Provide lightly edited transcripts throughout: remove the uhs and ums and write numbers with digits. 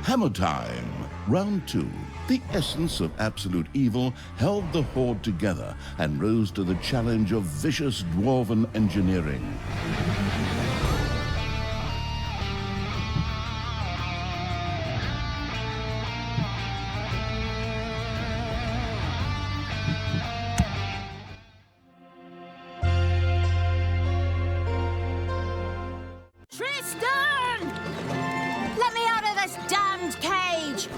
Hammer time. Round 2. The essence of absolute evil held the horde together and rose to the challenge of vicious dwarven engineering.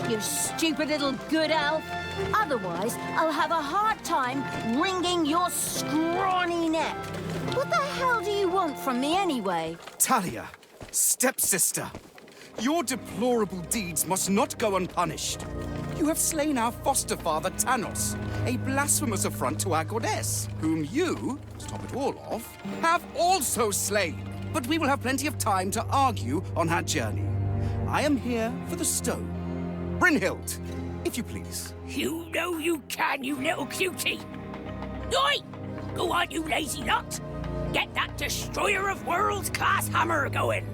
You stupid little good elf. Otherwise, I'll have a hard time wringing your scrawny neck. What the hell do you want from me anyway? Talia, stepsister, your deplorable deeds must not go unpunished. You have slain our foster father, Tanos, a blasphemous affront to our goddess, whom you, to top it all off, have also slain. But we will have plenty of time to argue on our journey. I am here for the stone. Brynhild, if you please. You know you can, you little cutie. Oi! Go on, you lazy nut. Get that destroyer of worlds class hammer going.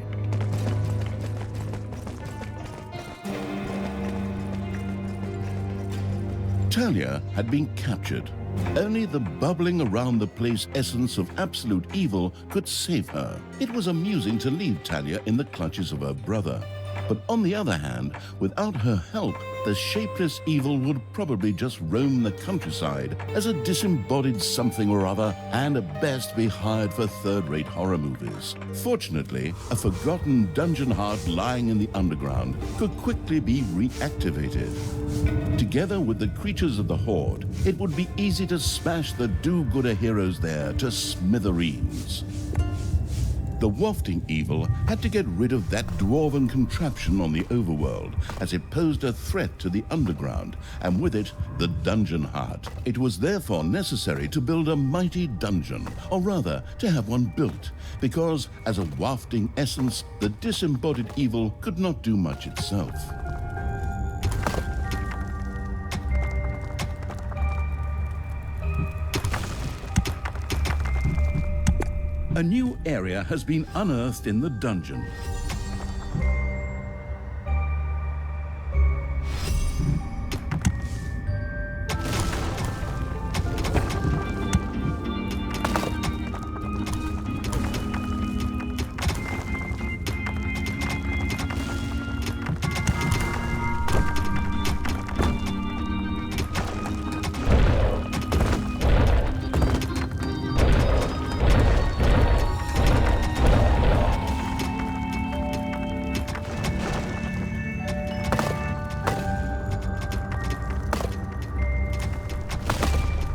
Talia had been captured. Only the bubbling around the place essence of absolute evil could save her. It was amusing to leave Talia in the clutches of her brother. But on the other hand, without her help, the shapeless evil would probably just roam the countryside as a disembodied something or other and at best be hired for third-rate horror movies. Fortunately, a forgotten dungeon heart lying in the underground could quickly be reactivated. Together with the creatures of the Horde, it would be easy to smash the do-gooder heroes there to smithereens. The wafting evil had to get rid of that dwarven contraption on the Overworld, as it posed a threat to the underground, and with it, the dungeon heart. It was therefore necessary to build a mighty dungeon, or rather, to have one built, because as a wafting essence, the disembodied evil could not do much itself. A new area has been unearthed in the dungeon.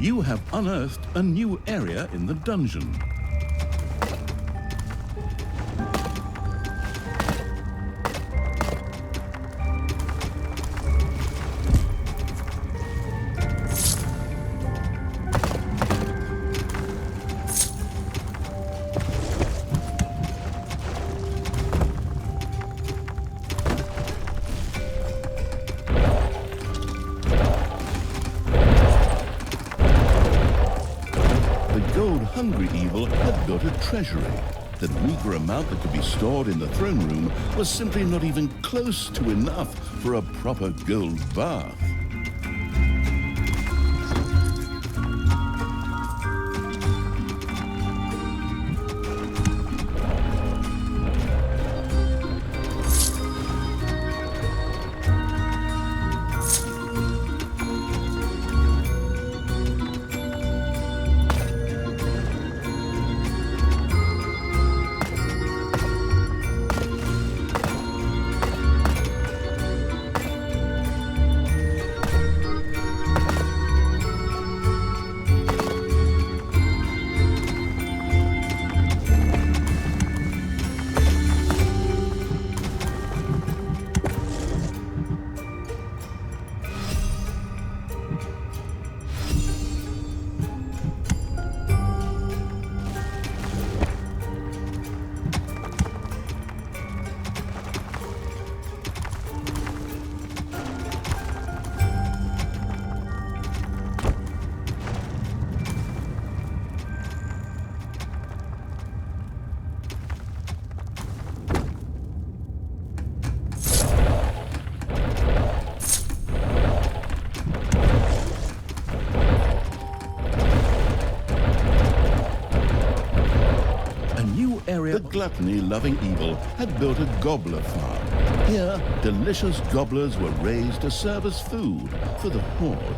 You have unearthed a new area in the dungeon. Hungry evil had built a treasury. The meager amount that could be stored in the throne room was simply not even close to enough for a proper gold bath. gluttony-loving evil had built a gobbler farm. Here, delicious gobblers were raised to serve as food for the horde.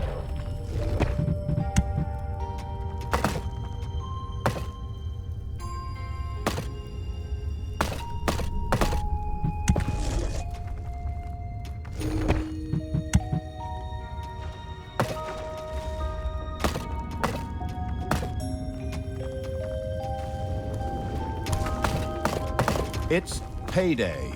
It's payday.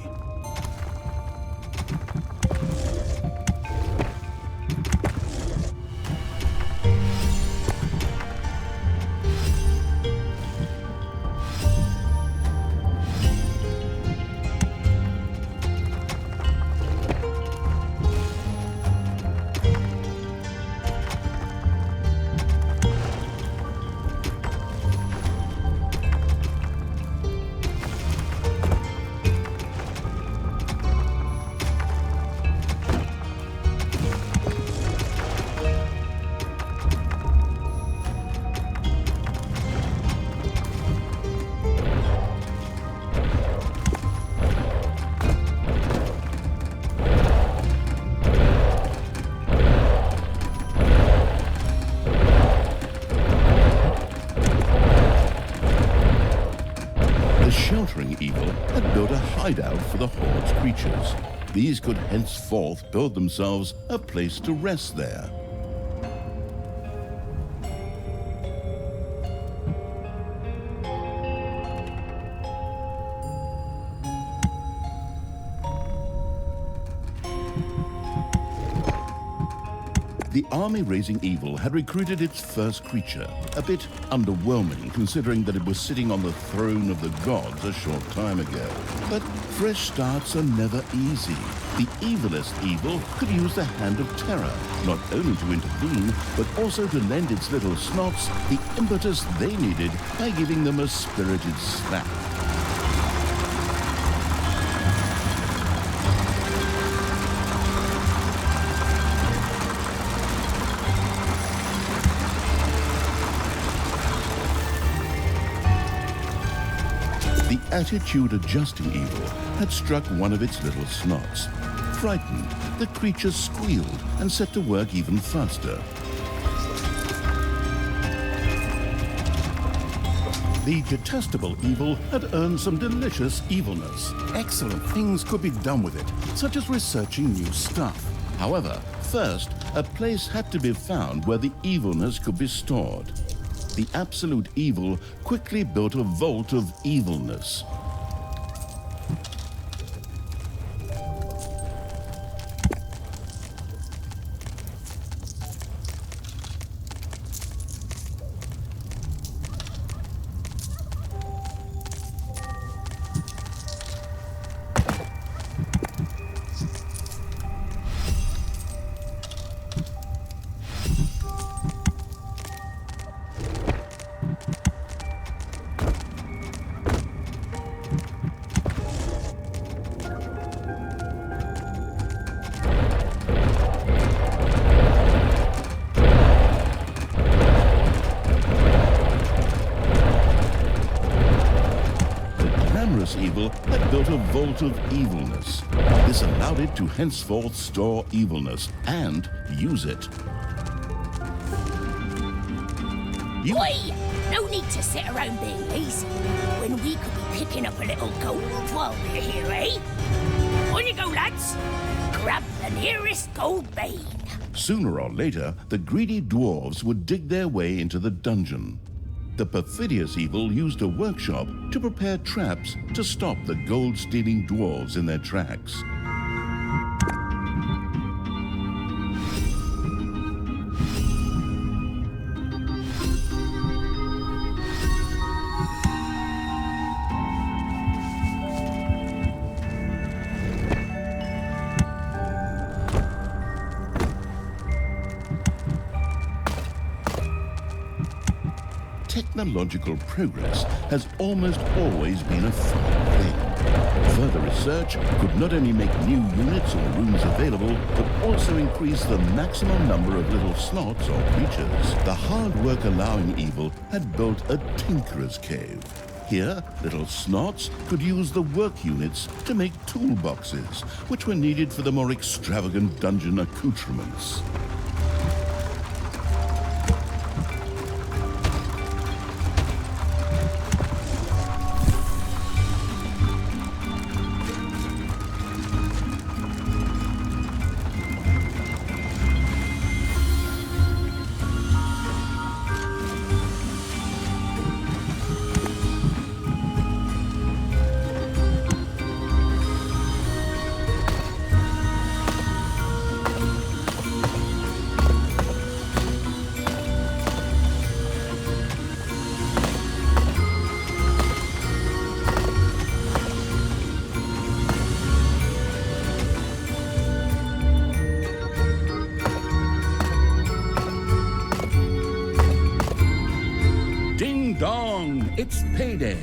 Sheltering evil had built a hideout for the horde's creatures. These could henceforth build themselves a place to rest there. The army-raising evil had recruited its first creature, a bit underwhelming considering that it was sitting on the throne of the gods a short time ago. But fresh starts are never easy. The evilest evil could use the hand of terror, not only to intervene, but also to lend its little snots the impetus they needed by giving them a spirited slap. The attitude-adjusting evil had struck one of its little snots. Frightened, the creature squealed and set to work even faster. The detestable evil had earned some delicious evilness. Excellent things could be done with it, such as researching new stuff. However, first, a place had to be found where the evilness could be stored. The absolute evil quickly built a vault of evilness. Evil had built a vault of evilness. This allowed it to henceforth store evilness and use it. Oi! No need to sit around being lazy when we could be picking up a little gold while we're here, eh? On you go, lads! Grab the nearest gold vein. Sooner or later, the greedy dwarves would dig their way into the dungeon. The perfidious evil used a workshop to prepare traps to stop the gold-stealing dwarves in their tracks. Technological progress has almost always been a fine thing. Further research could not only make new units or rooms available, but also increase the maximum number of little slots or creatures. The hard work allowing evil had built a tinkerer's cave. Here, little snots could use the work units to make toolboxes, which were needed for the more extravagant dungeon accoutrements. Ding dong, it's payday.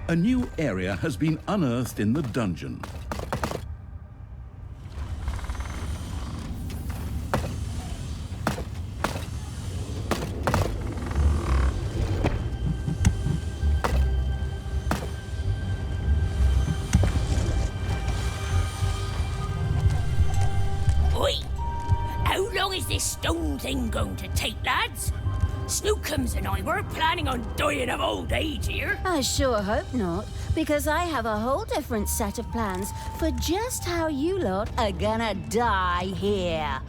A new area has been unearthed in the dungeon. Oi! How long is this stone thing going to take, lads? Snookums and I were planning on dying of old age here. I sure hope not, because I have a whole different set of plans for just how you lot are gonna die here.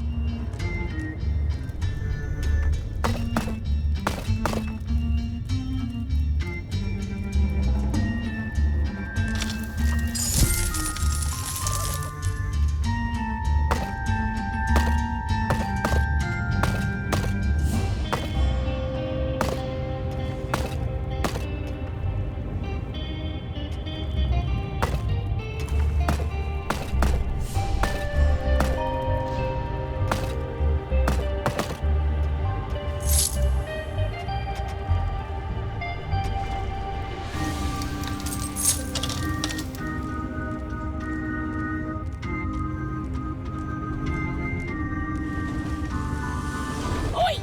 Oi!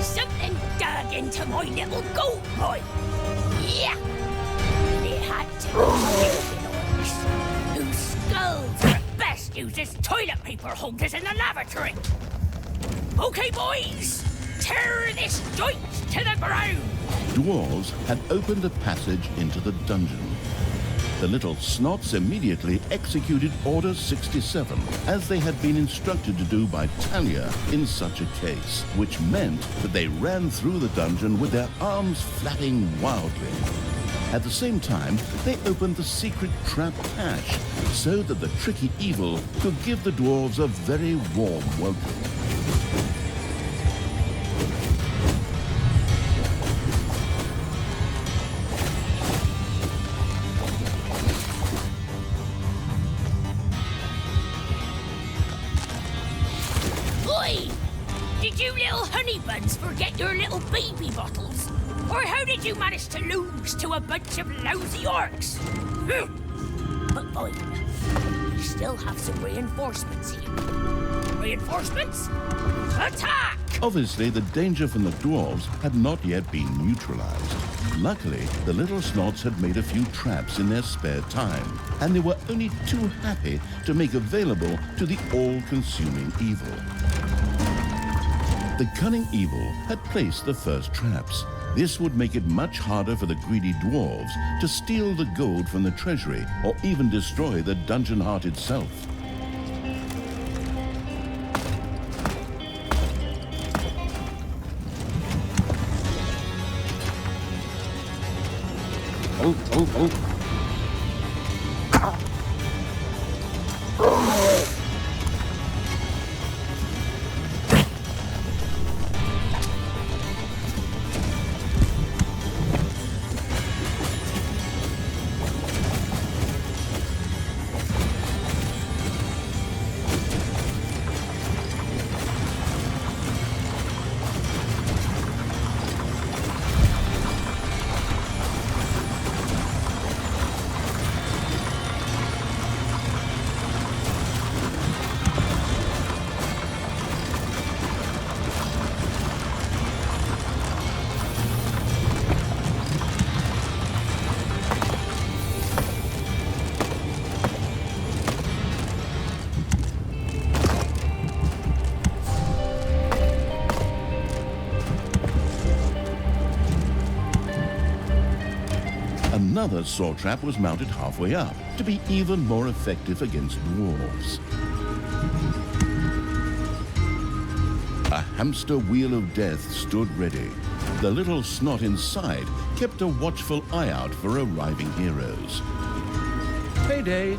Something dug into my little gold mine. Yeah! They had to be orcs, whose skulls are best used as toilet paper holders in the lavatory. Okay, boys, tear this joint to the ground. Dwarves had opened a passage into the dungeon. The little snots immediately executed Order 67, as they had been instructed to do by Talia in such a case, which meant that they ran through the dungeon with their arms flapping wildly. At the same time, they opened the secret trap hatch, so that the tricky evil could give the dwarves a very warm welcome. Oi! Did you little honey buns forget your little baby bottles? Or how did you manage to lose to a bunch of lousy orcs? But fine. We still have some reinforcements here. Reinforcements? Attack! Obviously, the danger from the dwarves had not yet been neutralized. Luckily, the little snots had made a few traps in their spare time, and they were only too happy to make available to the all-consuming evil. The cunning evil had placed the first traps. This would make it much harder for the greedy dwarves to steal the gold from the treasury or even destroy the dungeon heart itself. Another saw trap was mounted halfway up to be even more effective against dwarves. A hamster wheel of death stood ready. The little snot inside kept a watchful eye out for arriving heroes. Payday!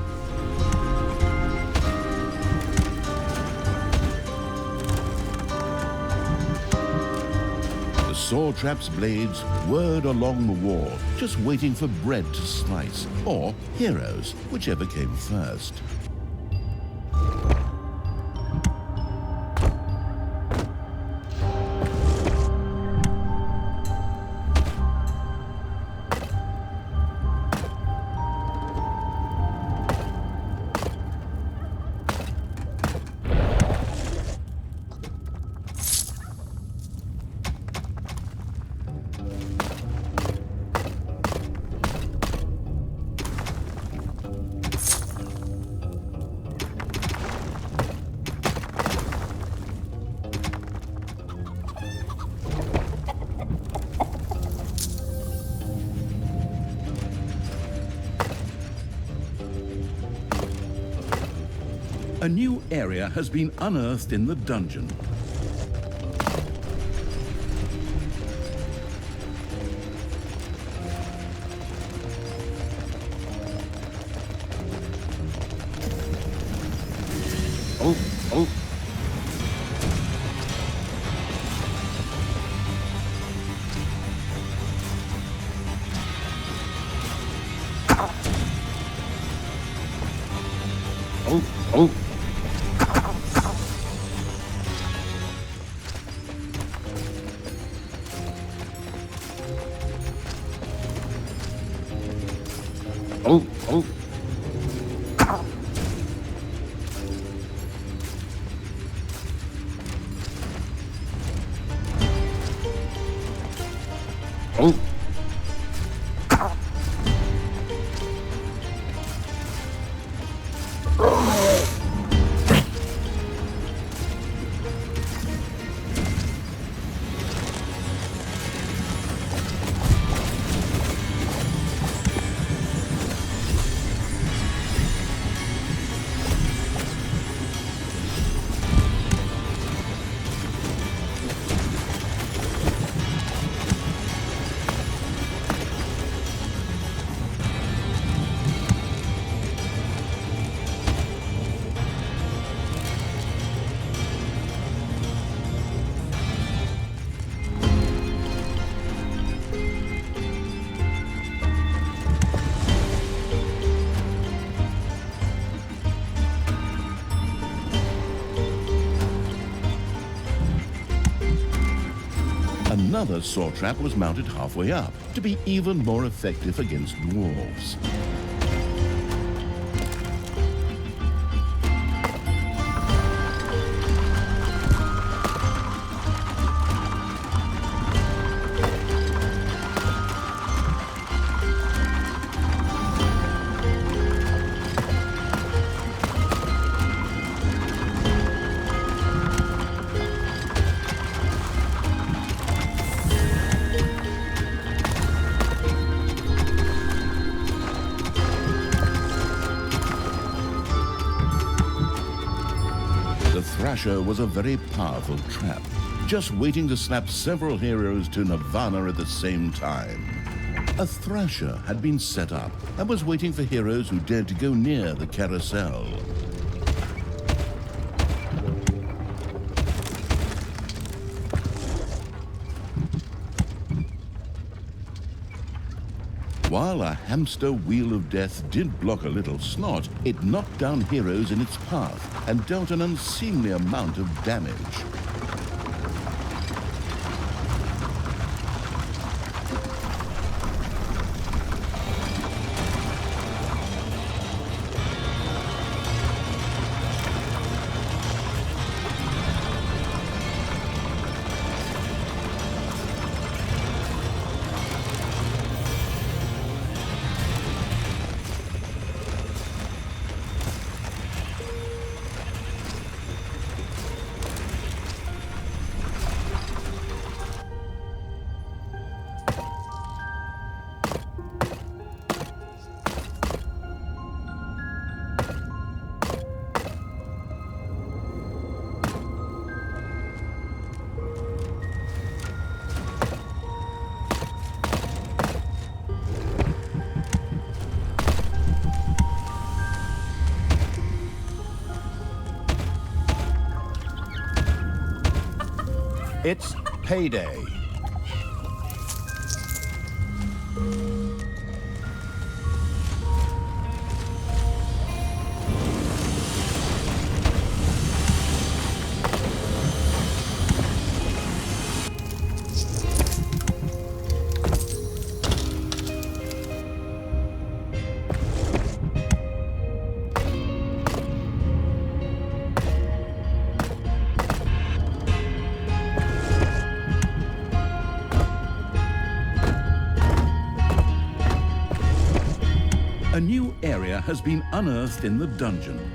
The saw trap's blades whirred along the wall, just waiting for bread to slice, or heroes, whichever came first. A new area has been unearthed in the dungeon. Oh. Oh. Oh. Oh. Another saw trap was mounted halfway up to be even more effective against dwarves. The Thrasher was a very powerful trap, just waiting to slap several heroes to Nirvana at the same time. A Thrasher had been set up and was waiting for heroes who dared to go near the carousel. While a hamster wheel of death did block a little snot, it knocked down heroes in its path and dealt an unseemly amount of damage. It's payday. A new area has been unearthed in the dungeon.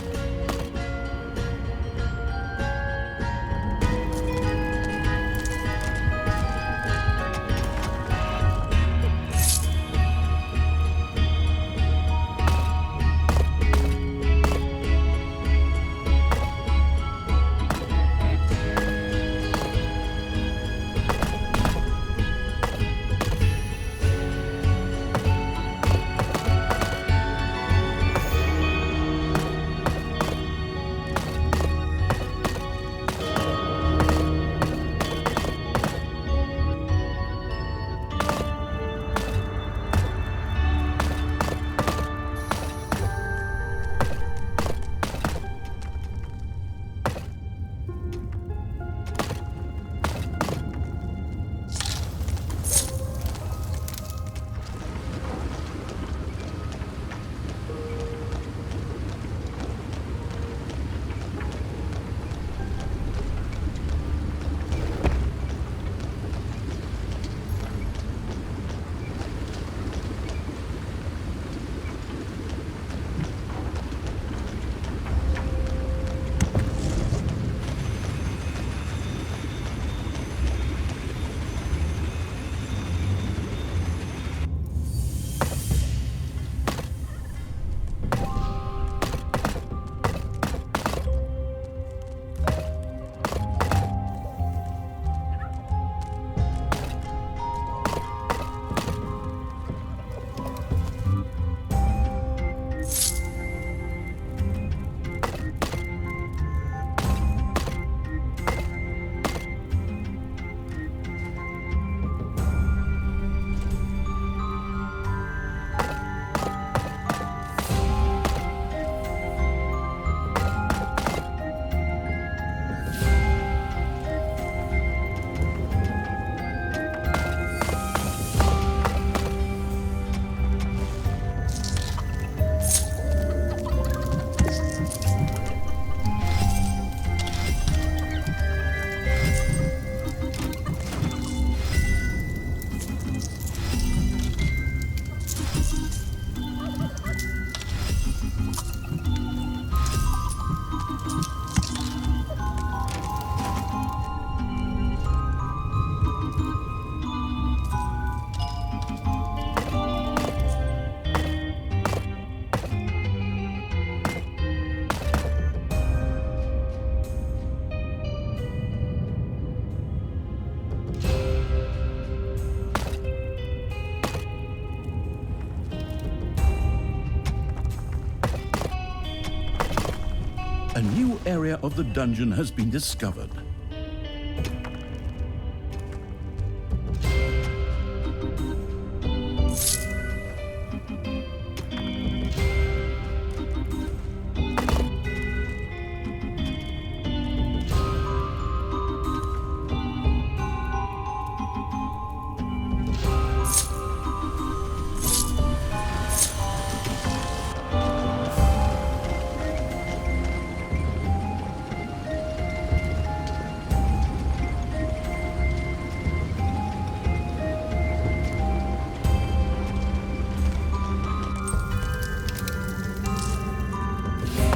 A new area of the dungeon has been discovered.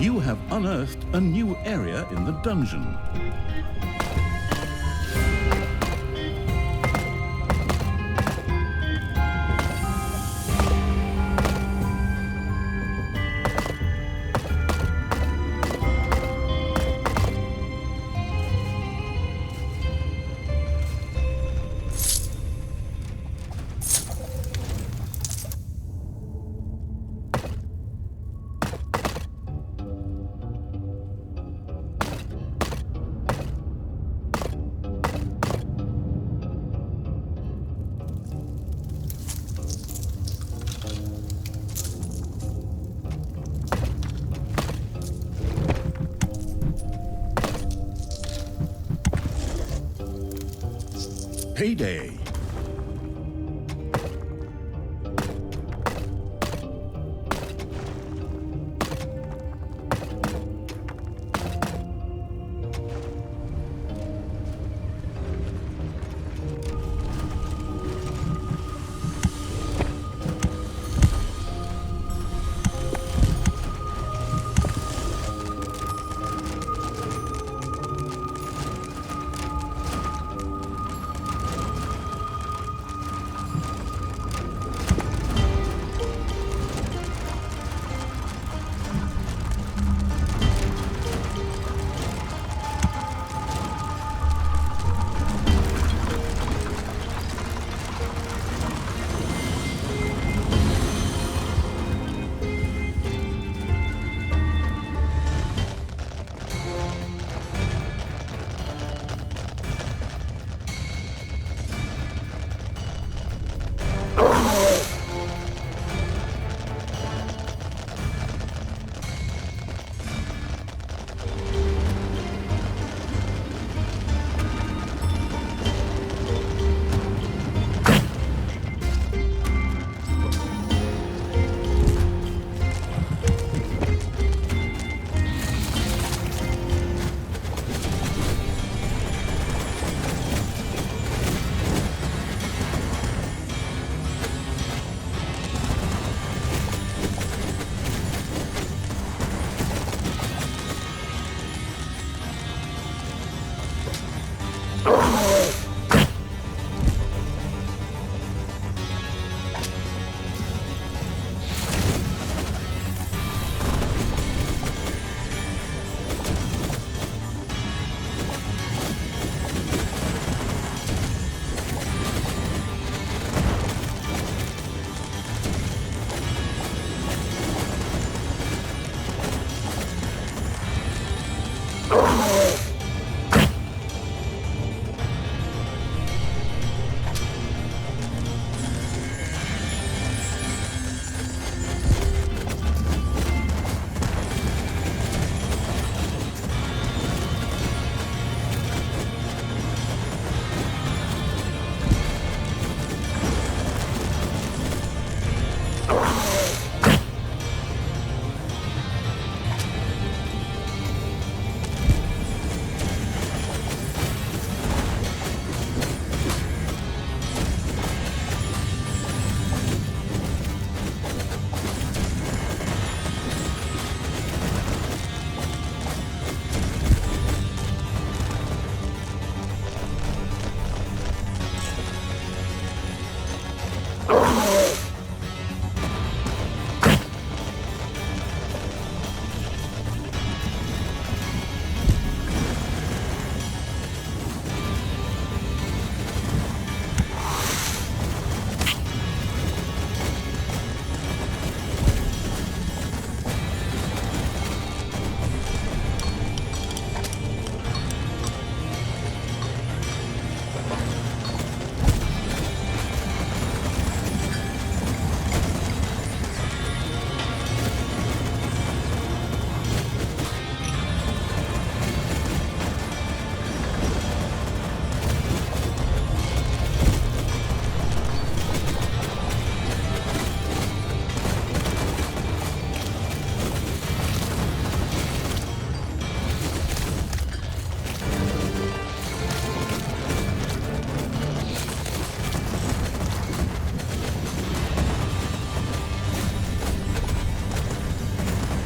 You have unearthed a new area in the dungeon. Payday.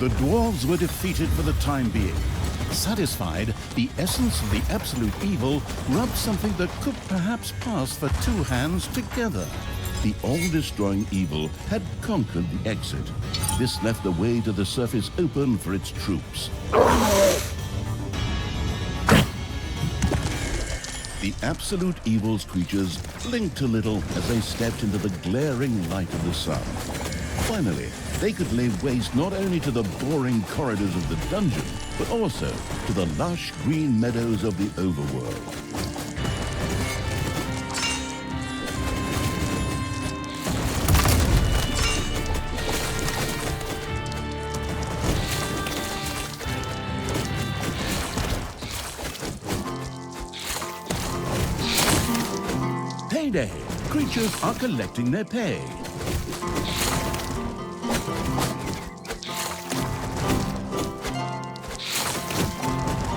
The dwarves were defeated for the time being. Satisfied, the essence of the absolute evil rubbed something that could perhaps pass for two hands together. The all-destroying evil had conquered the exit. This left the way to the surface open for its troops. The absolute evil's creatures blinked a little as they stepped into the glaring light of the sun. Finally, they could lay waste not only to the boring corridors of the dungeon, but also to the lush green meadows of the Overworld. payday. Creatures are collecting their pay.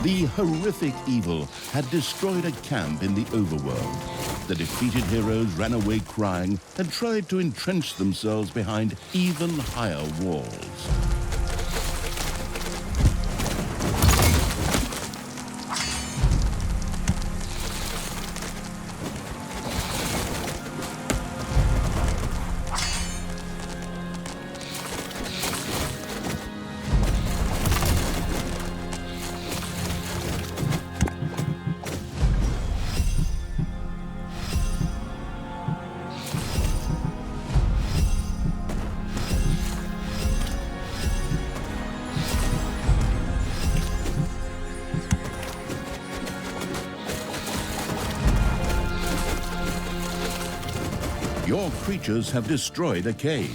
The horrific evil had destroyed a camp in the Overworld. The defeated heroes ran away crying and tried to entrench themselves behind even higher walls. Your creatures have destroyed a cage.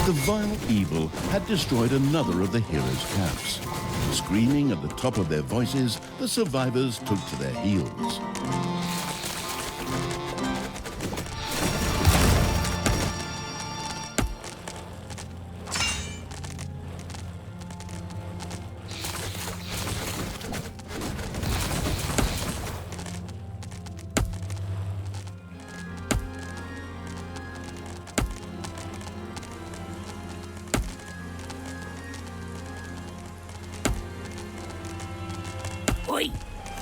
The vile evil had destroyed another of the heroes' camps. Screaming at the top of their voices, the survivors took to their heels.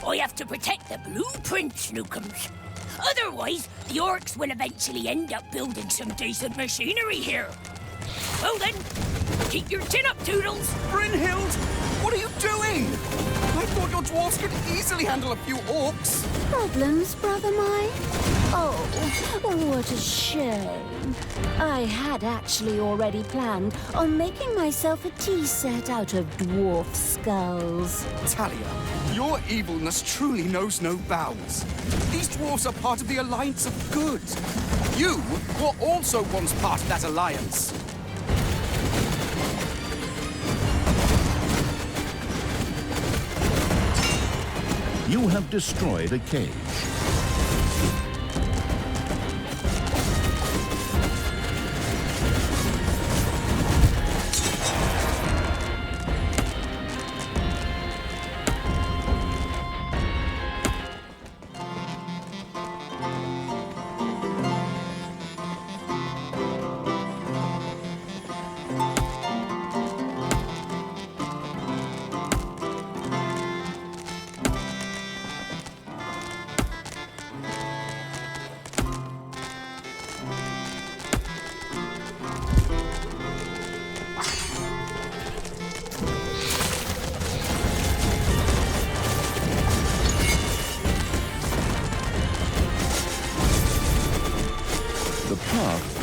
I have to protect the blueprint, Snookums. Otherwise, the orcs will eventually end up building some decent machinery here. Well then, keep your chin up, Toodles. Brynhild, what are you doing? I thought your dwarves could easily handle a few orcs. Problems, Brother Mine? Oh, what a shame. I had actually already planned on making myself a tea set out of dwarf skulls. Talia, your evilness truly knows no bounds. These dwarves are part of the Alliance of Good. You were also once part of that alliance. You have destroyed a cage.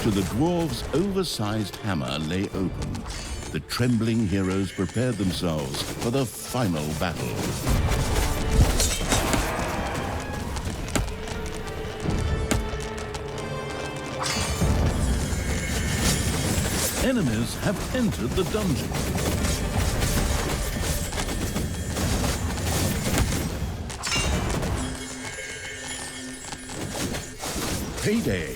To the dwarves' oversized hammer lay open. The trembling heroes prepared themselves for the final battle. Enemies have entered the dungeon. Payday.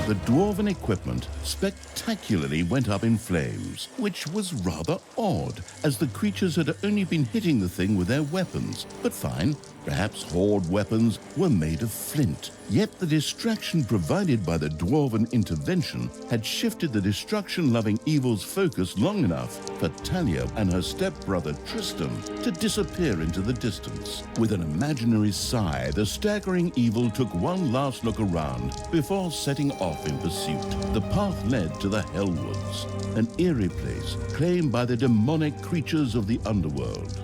The dwarven equipment spectacularly went up in flames, which was rather odd, as the creatures had only been hitting the thing with their weapons. But fine, perhaps horde weapons were made of flint. Yet the distraction provided by the dwarven intervention had shifted the destruction-loving evil's focus long enough for Talia and her stepbrother Tristan to disappear into the distance. With an imaginary sigh, the staggering evil took one last look around before setting off in pursuit. The path led to the Hellwoods, an eerie place claimed by the demonic creatures of the underworld.